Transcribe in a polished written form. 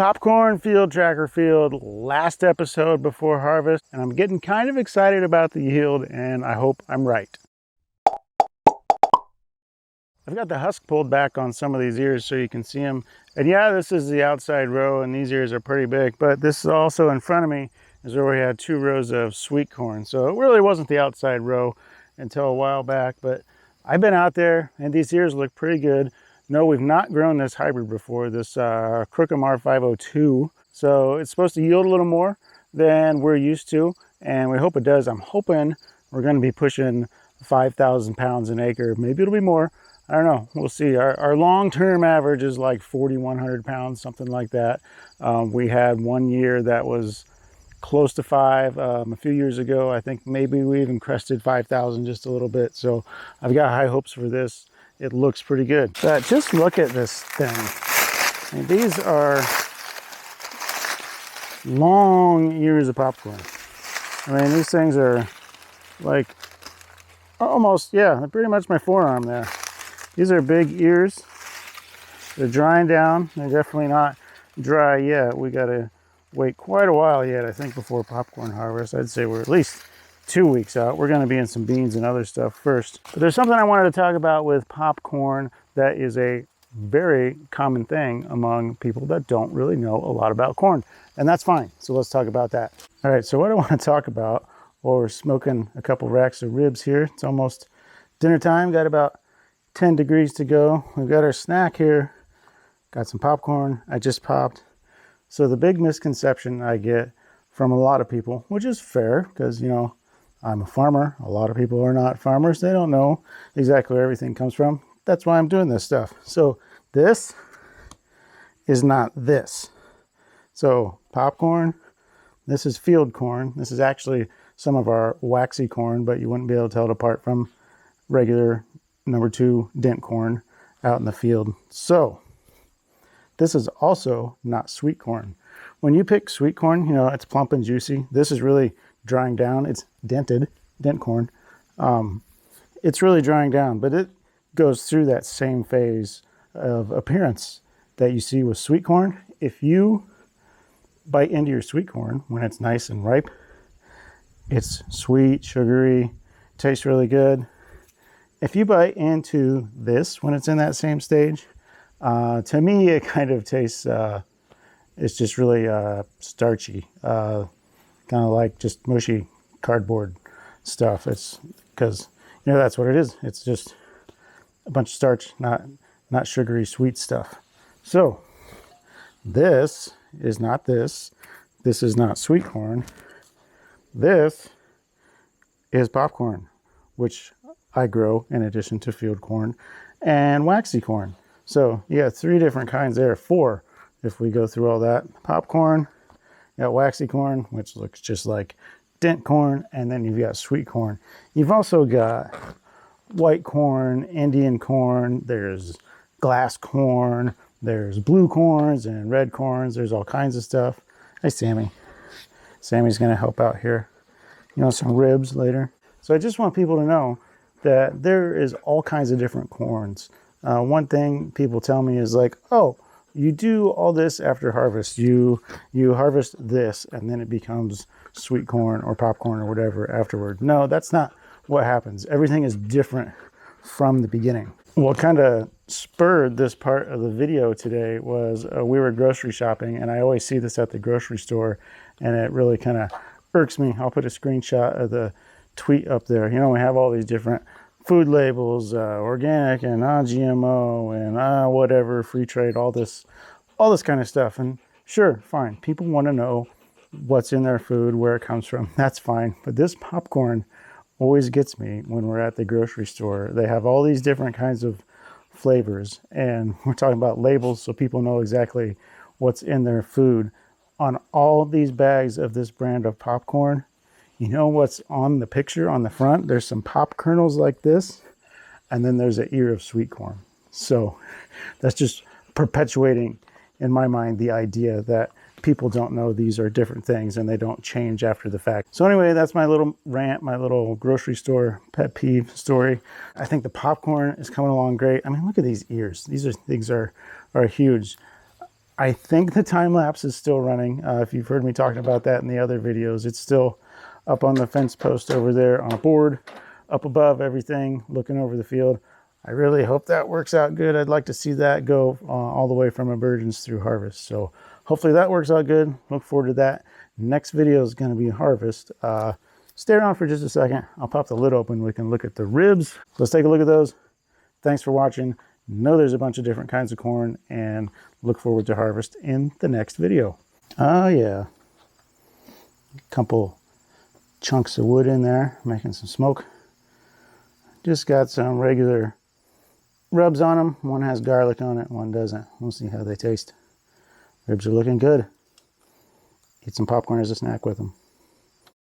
Popcorn Field Tracker Field, last episode before harvest, and I'm getting kind of excited about the yield, and I hope I'm right. I've got the husk pulled back on some of these ears so you can see them. And yeah, this is the outside row, and these ears are pretty big, but this is also in front of me is where we had 2 rows of sweet corn. So it really wasn't the outside row until a while back, but I've been out there and these ears look pretty good. No, we've not grown this hybrid before, this Crookham R502. So it's supposed to yield a little more than we're used to, and we hope it does. I'm hoping we're going to be pushing 5,000 pounds an acre. Maybe it'll be more. I don't know. We'll see. Our long-term average is like 4,100 pounds, something like that. We had one year that was close to 5. A few years ago, I think maybe we even crested 5,000 just a little bit. So I've got high hopes for this. It looks pretty good. But just look at this thing. I mean, these are long ears of popcorn. I mean, these things are like almost, yeah, they're pretty much my forearm there. These are big ears. They're drying down. They're definitely not dry yet. We got to wait quite a while yet, I think, before popcorn harvest. I'd say we're at least 2 weeks out. We're going to be in some beans and other stuff first. But there's something I wanted to talk about with popcorn that is a very common thing among people that don't really know a lot about corn. And that's fine. So let's talk about that. All right, so what I want to talk about, while we're smoking a couple racks of ribs here, it's almost dinner time, got about 10 degrees to go. We've got our snack here. Got some popcorn I just popped. So the big misconception I get from a lot of people, which is fair because, you know, I'm a farmer. A lot of people are not farmers. They don't know exactly where everything comes from. That's why I'm doing this stuff. So this is not this. So popcorn, this is field corn. This is actually some of our waxy corn, but you wouldn't be able to tell it apart from regular number 2 dent corn out in the field. So this is also not sweet corn. When you pick sweet corn, you know, it's plump and juicy. This is really drying down. It's dented, dent corn. It's really drying down, but it goes through that same phase of appearance that you see with sweet corn. If you bite into your sweet corn when it's nice and ripe, it's sweet, sugary, tastes really good. If you bite into this when it's in that same stage, to me it kind of tastes, it's just really starchy, kind of like just mushy cardboard stuff. It's because, you know, that's what it is. It's just a bunch of starch, not sugary sweet stuff. So this is not this. This is not sweet corn. This is popcorn, which I grow in addition to field corn and waxy corn. So you got 3 different kinds there, 4 if we go through all that. Popcorn, you got waxy corn, which looks just like dent corn, and then you've got sweet corn. You've also got white corn, Indian corn, there's glass corn, there's blue corns and red corns, there's all kinds of stuff. Hey, Sammy. Sammy's gonna help out here. You know, some ribs later. So I just want people to know that there is all kinds of different corns. One thing people tell me is like, oh, you do all this after harvest. You harvest this and then it becomes sweet corn or popcorn or whatever afterward. No, that's not what happens. Everything is different from the beginning. What kind of spurred this part of the video today was we were grocery shopping, and I always see this at the grocery store, and it really kind of irks me. I'll put a screenshot of the tweet up there. You know, we have all these different food labels, organic and non-GMO and whatever, free trade, all this kind of stuff. And sure, fine. People want to know what's in their food, where it comes from. That's fine. But this popcorn always gets me when we're at the grocery store. They have all these different kinds of flavors, and we're talking about labels so people know exactly what's in their food. On all these bags of this brand of popcorn, you know what's on the picture on the front? There's some pop kernels like this, and then there's an ear of sweet corn. So that's just perpetuating in my mind the idea that people don't know these are different things and they don't change after the fact. So anyway, that's my little rant, my little grocery store pet peeve story. I think the popcorn is coming along great. I mean, look at these ears. These are huge. I think the time lapse is still running. If you've heard me talking about that in the other videos, it's still up on the fence post over there on a board, up above everything, looking over the field. I really hope that works out good. I'd like to see that go all the way from emergence through harvest. So hopefully that works out good. Look forward to that. Next video is going to be harvest. Stay around for just a second. I'll pop the lid open. We can look at the ribs. Let's take a look at those. Thanks for watching. Know there's a bunch of different kinds of corn, and look forward to harvest in the next video. Oh yeah. A couple chunks of wood in there, making some smoke. Just got some regular rubs on them. One has garlic on it, one doesn't. We'll see how they taste. Ribs are looking good. Eat some popcorn as a snack with them.